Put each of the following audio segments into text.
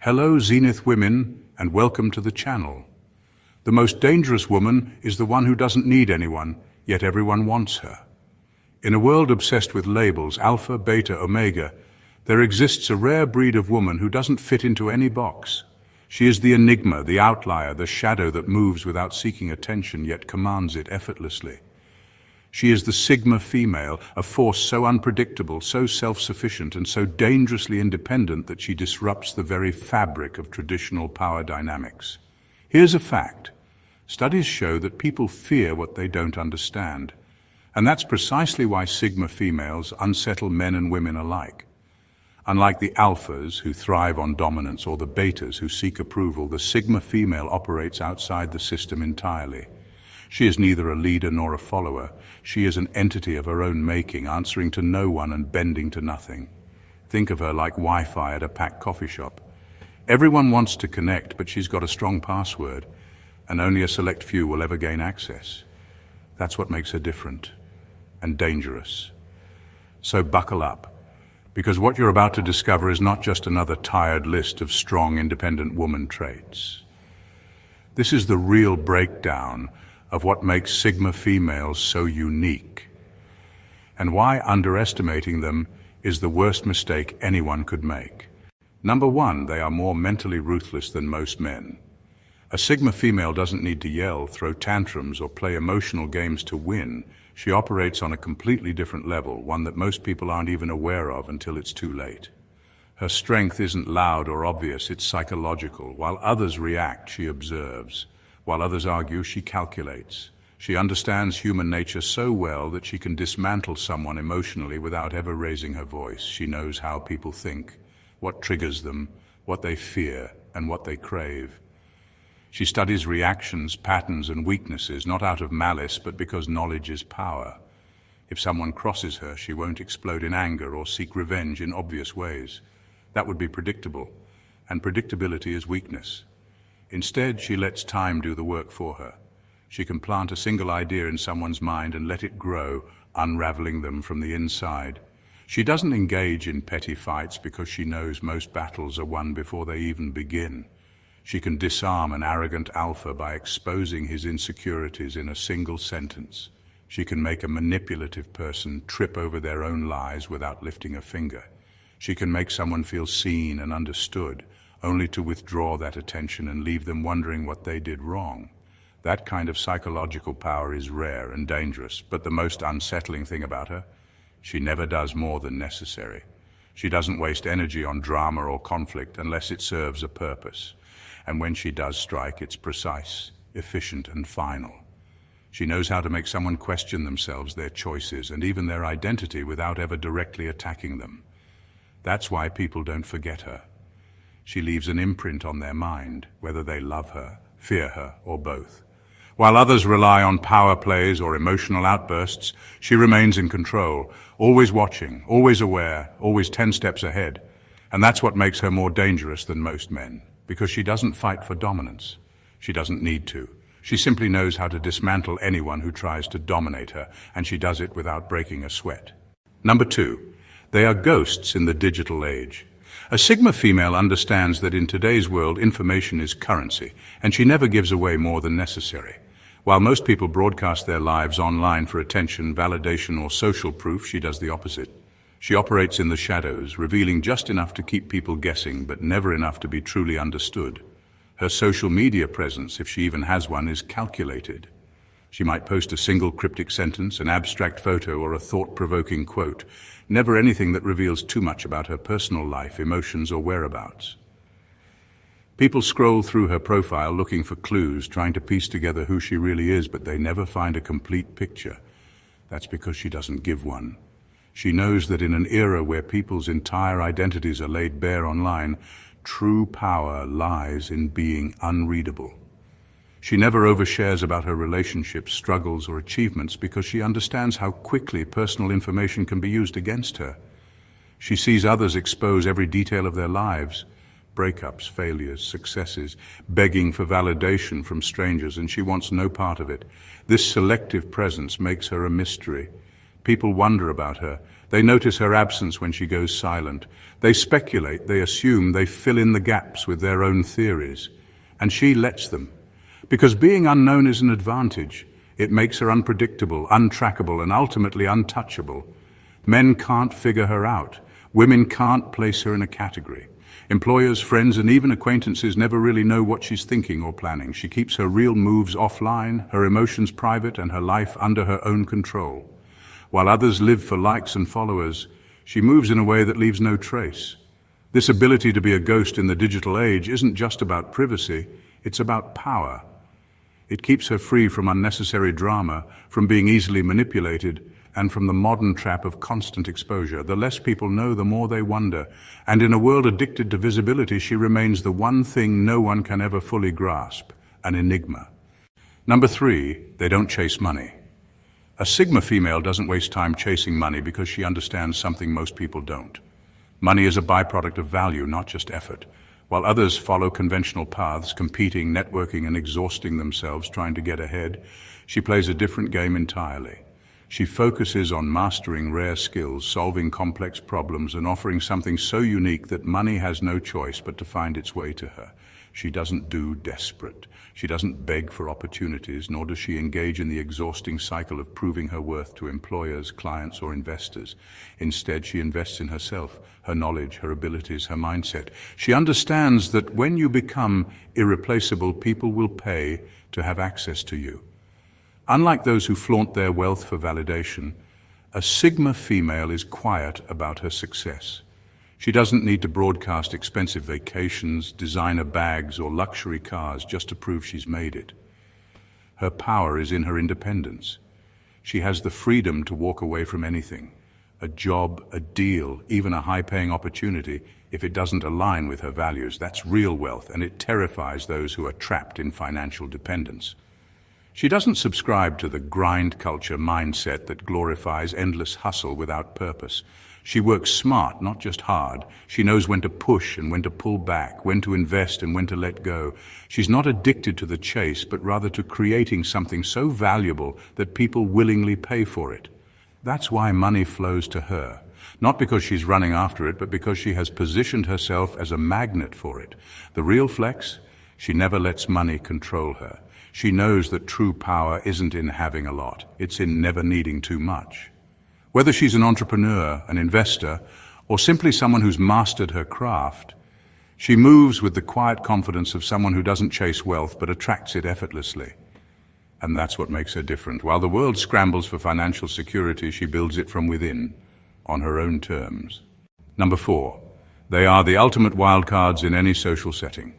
Hello Zenith women, and welcome to the channel. The most dangerous woman is the one who doesn't need anyone, yet everyone wants her. In a world obsessed with labels, alpha, beta, omega, there exists a rare breed of woman who doesn't fit into any box. She is the enigma, the outlier, the shadow that moves without seeking attention, yet commands it effortlessly. She is the Sigma female, a force so unpredictable, so self-sufficient, and so dangerously independent that she disrupts the very fabric of traditional power dynamics. Here's a fact. Studies show that people fear what they don't understand. And that's precisely why Sigma females unsettle men and women alike. Unlike the alphas, who thrive on dominance, or the betas, who seek approval, the Sigma female operates outside the system entirely. She is neither a leader nor a follower. She is an entity of her own making, answering to no one and bending to nothing. Think of her like Wi-Fi at a packed coffee shop. Everyone wants to connect, but she's got a strong password, and only a select few will ever gain access. That's what makes her different and dangerous. So buckle up, because what you're about to discover is not just another tired list of strong, independent woman traits. This is the real breakdown of what makes Sigma females so unique, and why underestimating them is the worst mistake anyone could make. Number one, they are more mentally ruthless than most men. A Sigma female doesn't need to yell, throw tantrums, or play emotional games to win. She operates on a completely different level, one that most people aren't even aware of until it's too late. Her strength isn't loud or obvious, it's psychological. While others react, she observes. While others argue, she calculates. She understands human nature so well that she can dismantle someone emotionally without ever raising her voice. She knows how people think, what triggers them, what they fear, and what they crave. She studies reactions, patterns, and weaknesses, not out of malice, but because knowledge is power. If someone crosses her, she won't explode in anger or seek revenge in obvious ways. That would be predictable, and predictability is weakness. Instead, she lets time do the work for her. She can plant a single idea in someone's mind and let it grow, unraveling them from the inside. She doesn't engage in petty fights because she knows most battles are won before they even begin. She can disarm an arrogant alpha by exposing his insecurities in a single sentence. She can make a manipulative person trip over their own lies without lifting a finger. She can make someone feel seen and understood, only to withdraw that attention and leave them wondering what they did wrong. That kind of psychological power is rare and dangerous, but the most unsettling thing about her, she never does more than necessary. She doesn't waste energy on drama or conflict unless it serves a purpose. And when she does strike, it's precise, efficient, and final. She knows how to make someone question themselves, their choices, and even their identity without ever directly attacking them. That's why people don't forget her. She leaves an imprint on their mind, whether they love her, fear her, or both. While others rely on power plays or emotional outbursts, she remains in control, always watching, always aware, always 10 steps ahead. And that's what makes her more dangerous than most men, because she doesn't fight for dominance. She doesn't need to. She simply knows how to dismantle anyone who tries to dominate her, and she does it without breaking a sweat. Number two, they are ghosts in the digital age. A Sigma female understands that in today's world, information is currency, and she never gives away more than necessary. While most people broadcast their lives online for attention, validation, or social proof, she does the opposite. She operates in the shadows, revealing just enough to keep people guessing, but never enough to be truly understood. Her social media presence, if she even has one, is calculated. She might post a single cryptic sentence, an abstract photo, or a thought-provoking quote. Never anything that reveals too much about her personal life, emotions, or whereabouts. People scroll through her profile looking for clues, trying to piece together who she really is, but they never find a complete picture. That's because she doesn't give one. She knows that in an era where people's entire identities are laid bare online, true power lies in being unreadable. She never overshares about her relationships, struggles, or achievements because she understands how quickly personal information can be used against her. She sees others expose every detail of their lives, breakups, failures, successes, begging for validation from strangers, and she wants no part of it. This selective presence makes her a mystery. People wonder about her, They notice her absence when she goes silent. They speculate, they assume, they fill in the gaps with their own theories. And she lets them. Because being unknown is an advantage. It makes her unpredictable, untrackable, and ultimately untouchable. Men can't figure her out. Women can't place her in a category. Employers, friends, and even acquaintances never really know what she's thinking or planning. She keeps her real moves offline, her emotions private, and her life under her own control. While others live for likes and followers, she moves in a way that leaves no trace. This ability to be a ghost in the digital age isn't just about privacy, it's about power. It keeps her free from unnecessary drama, from being easily manipulated, and from the modern trap of constant exposure. The less people know, the more they wonder. And in a world addicted to visibility, she remains the one thing no one can ever fully grasp, an enigma. Number 3, they don't chase money. A Sigma female doesn't waste time chasing money because she understands something most people don't. Money is a byproduct of value, not just effort. While others follow conventional paths, competing, networking, and exhausting themselves trying to get ahead, she plays a different game entirely. She focuses on mastering rare skills, solving complex problems, and offering something so unique that money has no choice but to find its way to her. She doesn't do desperate. She doesn't beg for opportunities, nor does she engage in the exhausting cycle of proving her worth to employers, clients, or investors. Instead, she invests in herself, her knowledge, her abilities, her mindset. She understands that when you become irreplaceable, people will pay to have access to you. Unlike those who flaunt their wealth for validation, a Sigma female is quiet about her success. She doesn't need to broadcast expensive vacations, designer bags, or luxury cars just to prove she's made it. Her power is in her independence. She has the freedom to walk away from anything, a job, a deal, even a high-paying opportunity, if it doesn't align with her values. That's real wealth, and it terrifies those who are trapped in financial dependence. She doesn't subscribe to the grind culture mindset that glorifies endless hustle without purpose. She works smart, not just hard. She knows when to push and when to pull back, when to invest and when to let go. She's not addicted to the chase, but rather to creating something so valuable that people willingly pay for it. That's why money flows to her. Not because she's running after it, but because she has positioned herself as a magnet for it. The real flex? She never lets money control her. She knows that true power isn't in having a lot, it's in never needing too much. Whether she's an entrepreneur, an investor, or simply someone who's mastered her craft, she moves with the quiet confidence of someone who doesn't chase wealth but attracts it effortlessly. And that's what makes her different. While the world scrambles for financial security, she builds it from within, on her own terms. Number 4, they are the ultimate wildcards in any social setting.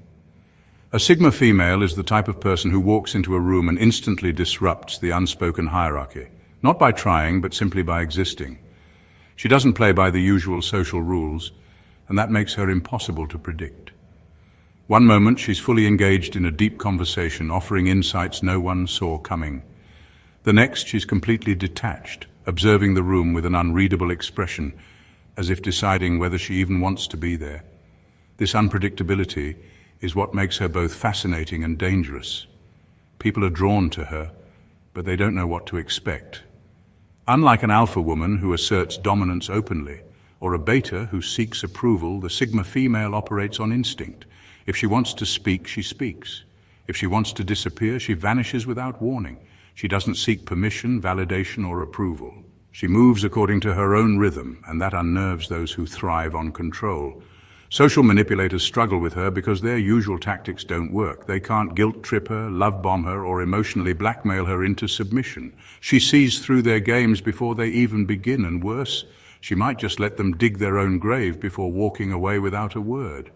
A Sigma female is the type of person who walks into a room and instantly disrupts the unspoken hierarchy, not by trying, but simply by existing. She doesn't play by the usual social rules, and that makes her impossible to predict. One moment, she's fully engaged in a deep conversation, offering insights no one saw coming. The next, she's completely detached, observing the room with an unreadable expression, as if deciding whether she even wants to be there. This unpredictability is what makes her both fascinating and dangerous. People are drawn to her, but they don't know what to expect. Unlike an alpha woman who asserts dominance openly, or a beta who seeks approval, the Sigma female operates on instinct. If she wants to speak, she speaks. If she wants to disappear, she vanishes without warning. She doesn't seek permission, validation, or approval. She moves according to her own rhythm, and that unnerves those who thrive on control. Social manipulators struggle with her because their usual tactics don't work. They can't guilt trip her, love bomb her, or emotionally blackmail her into submission. She sees through their games before they even begin, and worse, she might just let them dig their own grave before walking away without a word.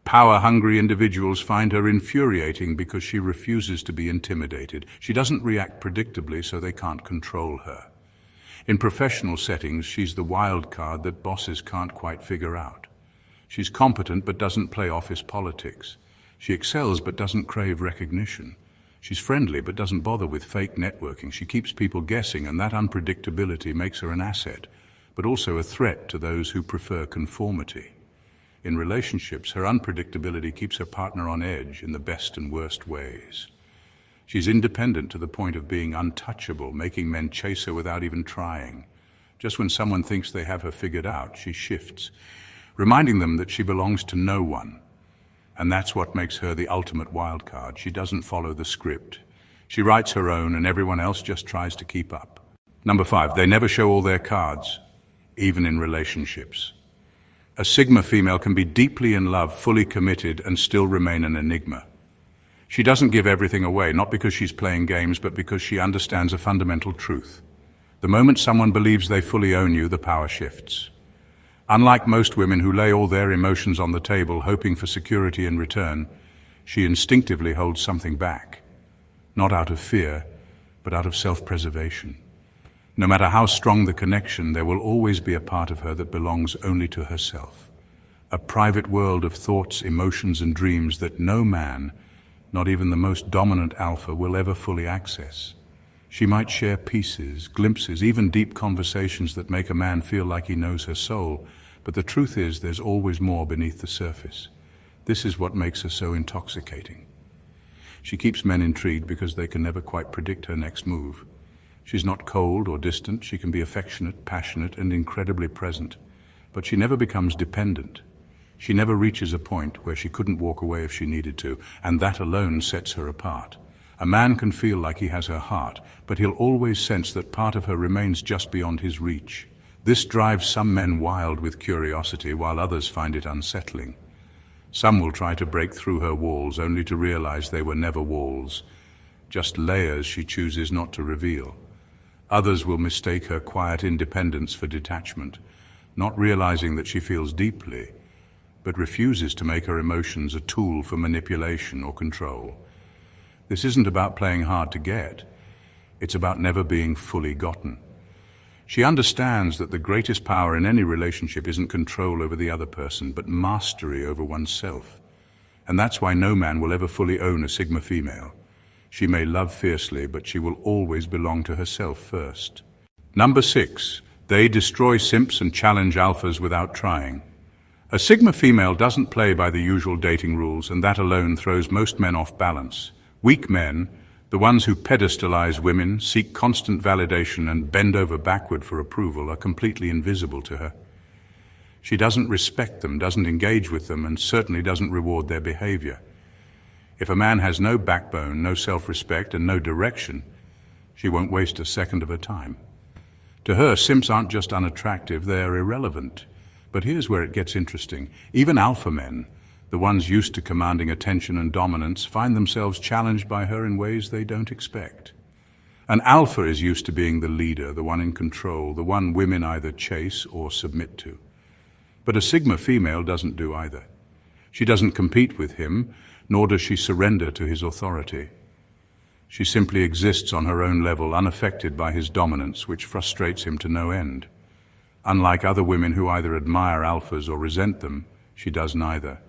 Power-hungry individuals find her infuriating because she refuses to be intimidated. She doesn't react predictably, so they can't control her. In professional settings, she's the wild card that bosses can't quite figure out. She's competent but doesn't play office politics. She excels but doesn't crave recognition. She's friendly but doesn't bother with fake networking. She keeps people guessing, and that unpredictability makes her an asset, but also a threat to those who prefer conformity. In relationships, her unpredictability keeps her partner on edge in the best and worst ways. She's independent to the point of being untouchable, making men chase her without even trying. Just when someone thinks they have her figured out, she shifts, reminding them that she belongs to no one. And that's what makes her the ultimate wild card. She doesn't follow the script. She writes her own, and everyone else just tries to keep up. Number 5, they never show all their cards, even in relationships. A Sigma female can be deeply in love, fully committed, and still remain an enigma. She doesn't give everything away, not because she's playing games, but because she understands a fundamental truth. The moment someone believes they fully own you, the power shifts. Unlike most women who lay all their emotions on the table, hoping for security in return, she instinctively holds something back. Not out of fear, but out of self-preservation. No matter how strong the connection, there will always be a part of her that belongs only to herself. A private world of thoughts, emotions, and dreams that no man, not even the most dominant alpha, will ever fully access. She might share pieces, glimpses, even deep conversations that make a man feel like he knows her soul, but the truth is there's always more beneath the surface. This is what makes her so intoxicating. She keeps men intrigued because they can never quite predict her next move. She's not cold or distant. She can be affectionate, passionate, and incredibly present. But she never becomes dependent. She never reaches a point where she couldn't walk away if she needed to, and that alone sets her apart. A man can feel like he has her heart, but he'll always sense that part of her remains just beyond his reach. This drives some men wild with curiosity, while others find it unsettling. Some will try to break through her walls, only to realize they were never walls, just layers she chooses not to reveal. Others will mistake her quiet independence for detachment, not realizing that she feels deeply, but refuses to make her emotions a tool for manipulation or control. This isn't about playing hard to get. It's about never being fully gotten. She understands that the greatest power in any relationship isn't control over the other person, but mastery over oneself. And that's why no man will ever fully own a Sigma female. She may love fiercely, but she will always belong to herself first. Number 6, they destroy simps and challenge alphas without trying. A Sigma female doesn't play by the usual dating rules, and that alone throws most men off balance. Weak men, the ones who pedestalize women, seek constant validation, and bend over backward for approval, are completely invisible to her. She doesn't respect them, doesn't engage with them, and certainly doesn't reward their behavior. If a man has no backbone, no self-respect, and no direction, she won't waste a second of her time. To her, simps aren't just unattractive, they're irrelevant. But here's where it gets interesting. Even alpha men, the ones used to commanding attention and dominance, find themselves challenged by her in ways they don't expect. An alpha is used to being the leader, the one in control, the one women either chase or submit to. But a Sigma female doesn't do either. She doesn't compete with him, nor does she surrender to his authority. She simply exists on her own level, unaffected by his dominance, which frustrates him to no end. Unlike other women who either admire alphas or resent them, she does neither.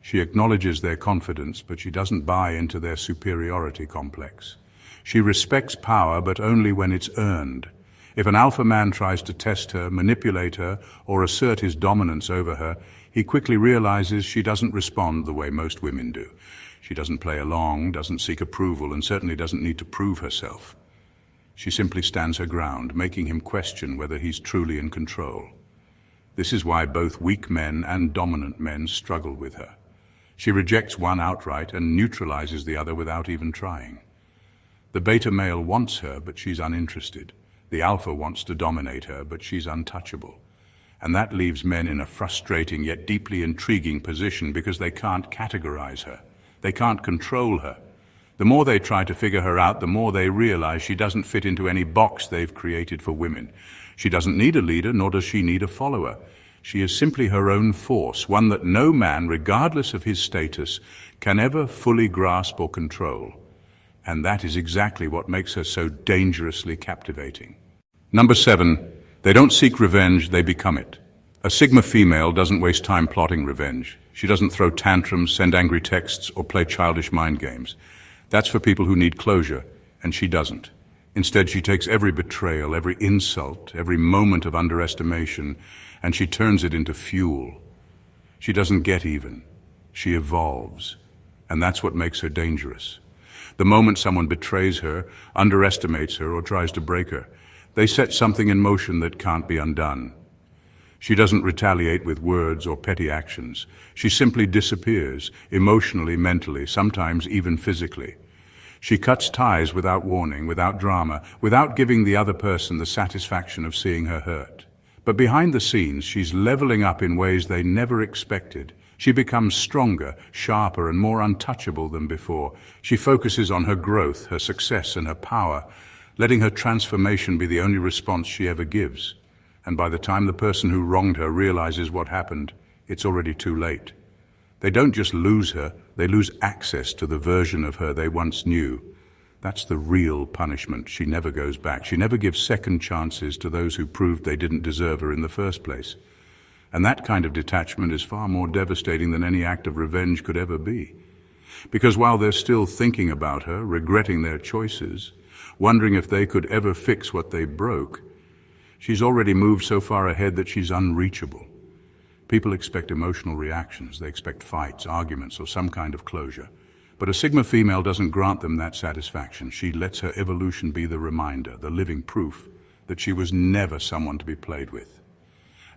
She acknowledges their confidence, but she doesn't buy into their superiority complex. She respects power, but only when it's earned. If an alpha man tries to test her, manipulate her, or assert his dominance over her, he quickly realizes she doesn't respond the way most women do. She doesn't play along, doesn't seek approval, and certainly doesn't need to prove herself. She simply stands her ground, making him question whether he's truly in control. This is why both weak men and dominant men struggle with her. She rejects one outright and neutralizes the other without even trying. The beta male wants her, but she's uninterested. The alpha wants to dominate her, but she's untouchable. And that leaves men in a frustrating yet deeply intriguing position because they can't categorize her. They can't control her. The more they try to figure her out, the more they realize she doesn't fit into any box they've created for women. She doesn't need a leader, nor does she need a follower. She is simply her own force, one that no man, regardless of his status, can ever fully grasp or control. And that is exactly what makes her so dangerously captivating. Number 7, they don't seek revenge, they become it. A Sigma female doesn't waste time plotting revenge. She doesn't throw tantrums, send angry texts, or play childish mind games. That's for people who need closure, and she doesn't. Instead, she takes every betrayal, every insult, every moment of underestimation, and she turns it into fuel. She doesn't get even. She evolves. And that's what makes her dangerous. The moment someone betrays her, underestimates her, or tries to break her, They set something in motion that can't be undone. She doesn't retaliate with words or petty actions. She simply disappears, emotionally, mentally, sometimes even physically. She cuts ties without warning, without drama, without giving the other person the satisfaction of seeing her hurt. But behind the scenes, she's leveling up in ways they never expected. She becomes stronger, sharper, and more untouchable than before. She focuses on her growth, her success, and her power, letting her transformation be the only response she ever gives. And by the time the person who wronged her realizes what happened, it's already too late. They don't just lose her, they lose access to the version of her they once knew. That's the real punishment. She never goes back. She never gives second chances to those who proved they didn't deserve her in the first place. And that kind of detachment is far more devastating than any act of revenge could ever be. Because while they're still thinking about her, regretting their choices, wondering if they could ever fix what they broke, she's already moved so far ahead that she's unreachable. People expect emotional reactions. They expect fights, arguments, or some kind of closure. But a Sigma female doesn't grant them that satisfaction. She lets her evolution be the reminder, the living proof, that she was never someone to be played with.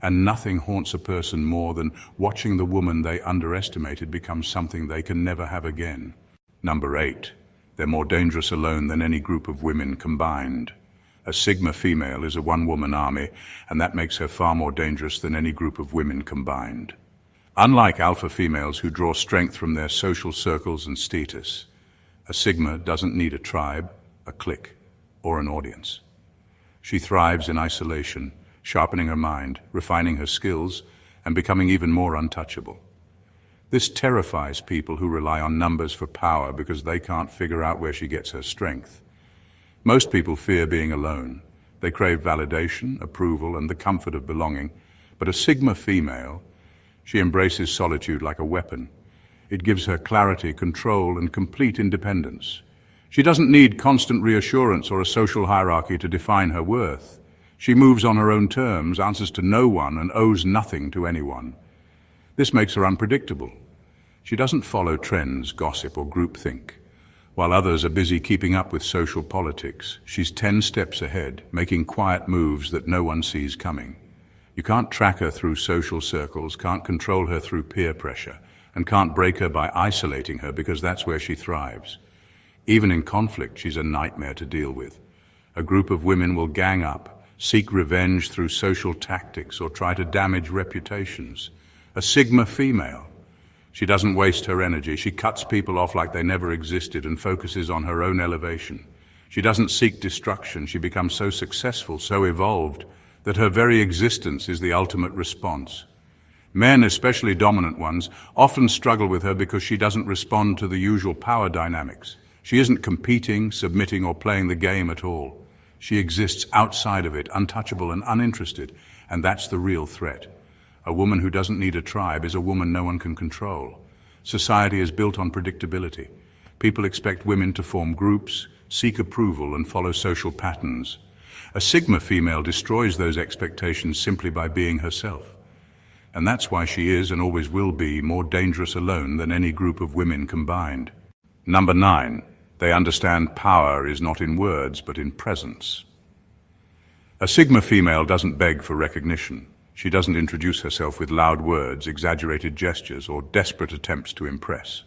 And nothing haunts a person more than watching the woman they underestimated become something they can never have again. Number 8. They're more dangerous alone than any group of women combined. A Sigma female is a one-woman army, and that makes her far more dangerous than any group of women combined. Unlike alpha females who draw strength from their social circles and status, a Sigma doesn't need a tribe, a clique, or an audience. She thrives in isolation, sharpening her mind, refining her skills, and becoming even more untouchable. This terrifies people who rely on numbers for power because they can't figure out where she gets her strength. Most people fear being alone. They crave validation, approval, and the comfort of belonging. But a Sigma female, she embraces solitude like a weapon. It gives her clarity, control, and complete independence. She doesn't need constant reassurance or a social hierarchy to define her worth. She moves on her own terms, answers to no one, and owes nothing to anyone. This makes her unpredictable. She doesn't follow trends, gossip, or groupthink. While others are busy keeping up with social politics, she's 10 steps ahead, making quiet moves that no one sees coming. You can't track her through social circles, can't control her through peer pressure, and can't break her by isolating her because that's where she thrives. Even in conflict, she's a nightmare to deal with. A group of women will gang up, seek revenge through social tactics, or try to damage reputations. A Sigma female, she doesn't waste her energy. She cuts people off like they never existed and focuses on her own elevation. She doesn't seek destruction. She becomes so successful, so evolved, that her very existence is the ultimate response. Men, especially dominant ones, often struggle with her because she doesn't respond to the usual power dynamics. She isn't competing, submitting, or playing the game at all. She exists outside of it, untouchable and uninterested, and that's the real threat. A woman who doesn't need a tribe is a woman no one can control. Society is built on predictability. People expect women to form groups, seek approval, and follow social patterns. A Sigma female destroys those expectations simply by being herself. And that's why she is and always will be more dangerous alone than any group of women combined. Number 9. They understand power is not in words, but in presence. A Sigma female doesn't beg for recognition. She doesn't introduce herself with loud words, exaggerated gestures, or desperate attempts to impress.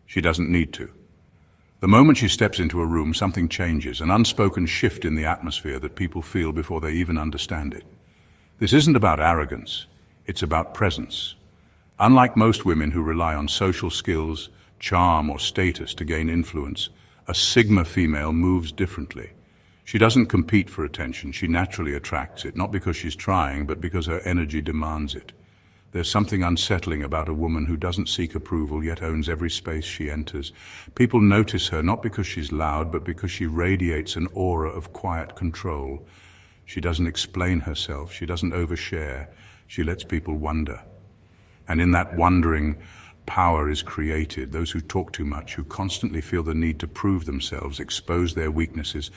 She doesn't need to. The moment she steps into a room, something changes, an unspoken shift in the atmosphere that people feel before they even understand it. This isn't about arrogance, it's about presence. Unlike most women who rely on social skills, charm, or status to gain influence, a Sigma female moves differently. She doesn't compete for attention, she naturally attracts it, not because she's trying, but because her energy demands it. There's something unsettling about a woman who doesn't seek approval yet owns every space she enters. People notice her not because she's loud, but because she radiates an aura of quiet control. She doesn't explain herself, she doesn't overshare, she lets people wonder. And in that wondering, power is created. Those who talk too much, who constantly feel the need to prove themselves, expose their weaknesses.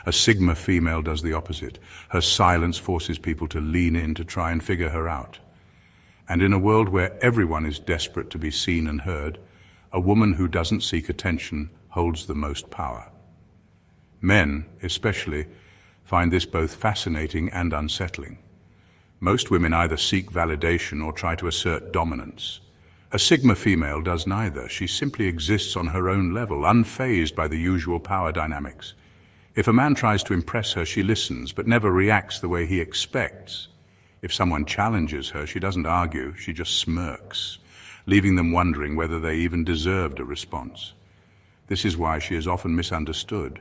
A Sigma female does the opposite. Her silence forces people to lean in to try and figure her out. And in a world where everyone is desperate to be seen and heard, a woman who doesn't seek attention holds the most power. Men, especially, find this both fascinating and unsettling. Most women either seek validation or try to assert dominance. A Sigma female does neither. She simply exists on her own level, unfazed by the usual power dynamics. If a man tries to impress her, she listens, but never reacts the way he expects. If someone challenges her, she doesn't argue, she just smirks, leaving them wondering whether they even deserved a response. This is why she is often misunderstood.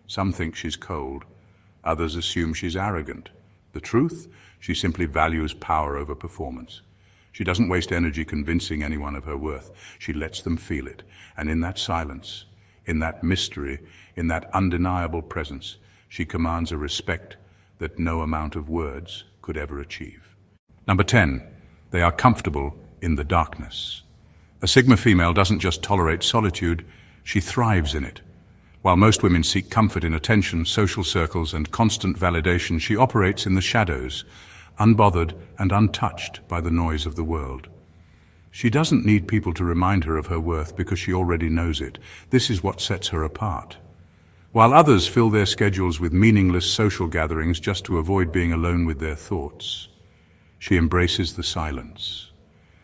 Some think she's cold, others assume she's arrogant. The truth? She simply values power over performance. She doesn't waste energy convincing anyone of her worth. She lets them feel it. And in that silence, in that mystery, in that undeniable presence, she commands a respect that no amount of words could ever achieve. Number 10, they are comfortable in the darkness. A Sigma female doesn't just tolerate solitude, she thrives in it. While most women seek comfort in attention, social circles, and constant validation, she operates in the shadows, unbothered and untouched by the noise of the world. She doesn't need people to remind her of her worth because she already knows it. This is what sets her apart. While others fill their schedules with meaningless social gatherings just to avoid being alone with their thoughts, she embraces the silence.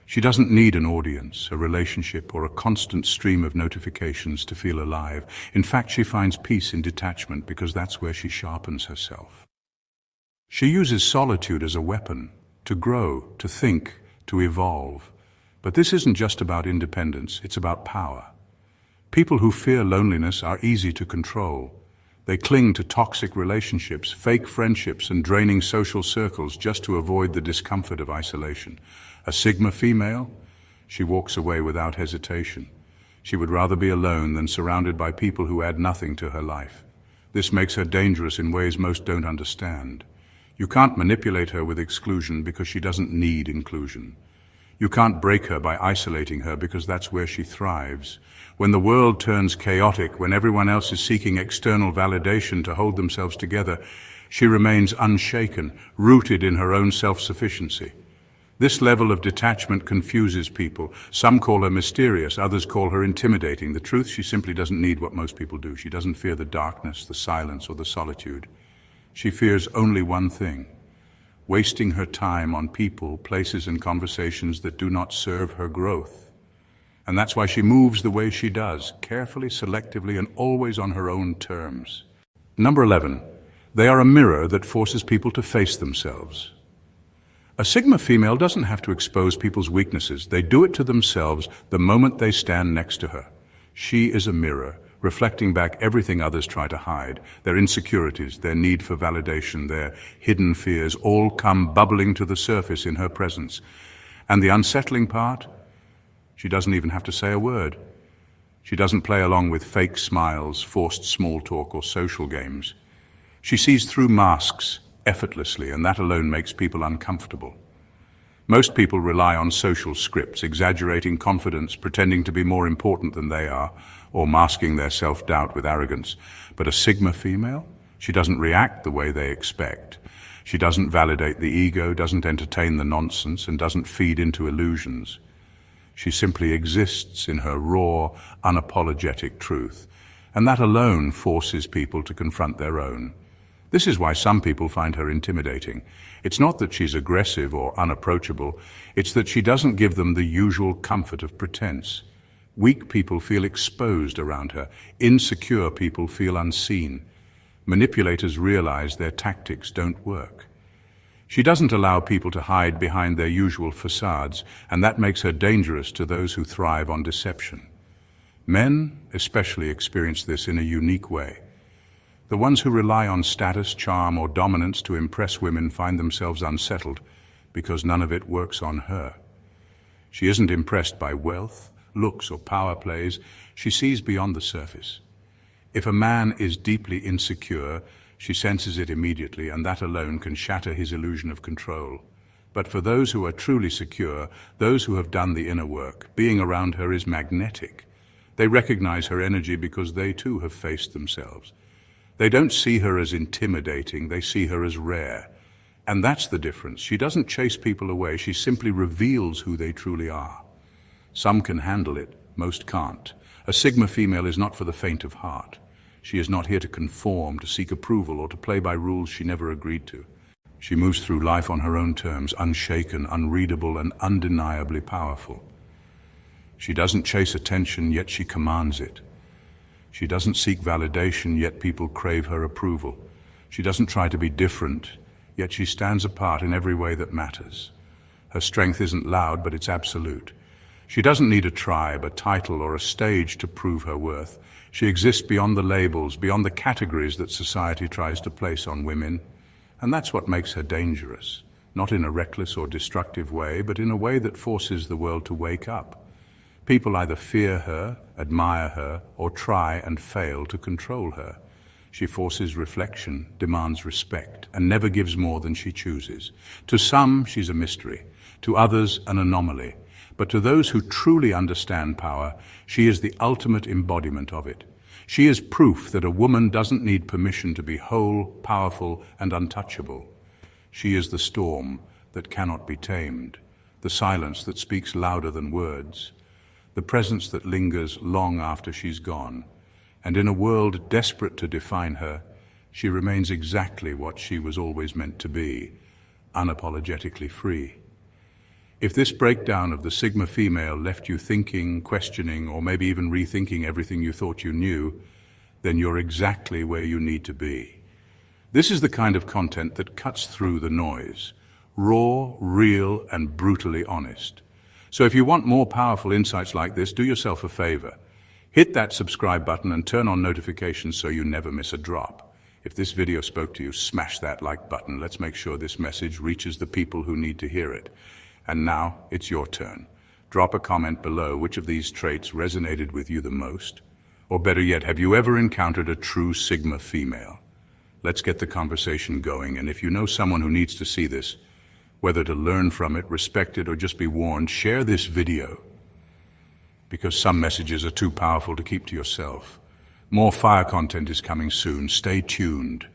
She doesn't need an audience, a relationship, or a constant stream of notifications to feel alive. In fact, she finds peace in detachment because that's where she sharpens herself. She uses solitude as a weapon, to grow, to think, to evolve. But this isn't just about independence, it's about power. People who fear loneliness are easy to control. They cling to toxic relationships, fake friendships, and draining social circles just to avoid the discomfort of isolation. A Sigma female? She walks away without hesitation. She would rather be alone than surrounded by people who add nothing to her life. This makes her dangerous in ways most don't understand. You can't manipulate her with exclusion because she doesn't need inclusion. You can't break her by isolating her because that's where she thrives. When the world turns chaotic, when everyone else is seeking external validation to hold themselves together, she remains unshaken, rooted in her own self-sufficiency. This level of detachment confuses people. Some call her mysterious, others call her intimidating. The truth, she simply doesn't need what most people do. She doesn't fear the darkness, the silence, or the solitude. She fears only one thing: wasting her time on people, places, and conversations that do not serve her growth. And that's why she moves the way she does, carefully, selectively, and always on her own terms. Number 11, they are a mirror that forces people to face themselves. A Sigma female doesn't have to expose people's weaknesses. They do it to themselves the moment they stand next to her. She is a mirror, reflecting back everything others try to hide. Their insecurities, their need for validation, their hidden fears all come bubbling to the surface in her presence. And the unsettling part? She doesn't even have to say a word. She doesn't play along with fake smiles, forced small talk, or social games. She sees through masks effortlessly, and that alone makes people uncomfortable. Most people rely on social scripts, exaggerating confidence, pretending to be more important than they are, or masking their self-doubt with arrogance. But a Sigma female? She doesn't react the way they expect. She doesn't validate the ego, doesn't entertain the nonsense, and doesn't feed into illusions. She simply exists in her raw, unapologetic truth, and that alone forces people to confront their own. This is why some people find her intimidating. It's not that she's aggressive or unapproachable, it's that she doesn't give them the usual comfort of pretense. Weak people feel exposed around her. Insecure people feel unseen. Manipulators realize their tactics don't work. She doesn't allow people to hide behind their usual facades, and that makes her dangerous to those who thrive on deception. Men especially experience this in a unique way. The ones who rely on status, charm, or dominance to impress women find themselves unsettled because none of it works on her. She isn't impressed by wealth, looks, or power plays. She sees beyond the surface. If a man is deeply insecure, she senses it immediately, and that alone can shatter his illusion of control. But for those who are truly secure, those who have done the inner work, being around her is magnetic. They recognize her energy because they too have faced themselves. They don't see her as intimidating, they see her as rare. And that's the difference. She doesn't chase people away, she simply reveals who they truly are. Some can handle it, most can't. A Sigma female is not for the faint of heart. She is not here to conform, to seek approval, or to play by rules she never agreed to. She moves through life on her own terms, unshaken, unreadable, and undeniably powerful. She doesn't chase attention, yet she commands it. She doesn't seek validation, yet people crave her approval. She doesn't try to be different, yet she stands apart in every way that matters. Her strength isn't loud, but it's absolute. She doesn't need a tribe, a title, or a stage to prove her worth. She exists beyond the labels, beyond the categories that society tries to place on women. And that's what makes her dangerous, not in a reckless or destructive way, but in a way that forces the world to wake up. People either fear her, admire her, or try and fail to control her. She forces reflection, demands respect, and never gives more than she chooses. To some, she's a mystery. To others, an anomaly. But to those who truly understand power, she is the ultimate embodiment of it. She is proof that a woman doesn't need permission to be whole, powerful, and untouchable. She is the storm that cannot be tamed, the silence that speaks louder than words, the presence that lingers long after she's gone. And in a world desperate to define her, she remains exactly what she was always meant to be, unapologetically free. If this breakdown of the Sigma female left you thinking, questioning, or maybe even rethinking everything you thought you knew, then you're exactly where you need to be. This is the kind of content that cuts through the noise, raw, real, and brutally honest. So if you want more powerful insights like this, do yourself a favor. Hit that subscribe button and turn on notifications so you never miss a drop. If this video spoke to you, smash that like button. Let's make sure this message reaches the people who need to hear it. And now, it's your turn. Drop a comment below which of these traits resonated with you the most. Or better yet, have you ever encountered a true Sigma female? Let's get the conversation going, and if you know someone who needs to see this, whether to learn from it, respect it, or just be warned, share this video. Because some messages are too powerful to keep to yourself. More fire content is coming soon. Stay tuned.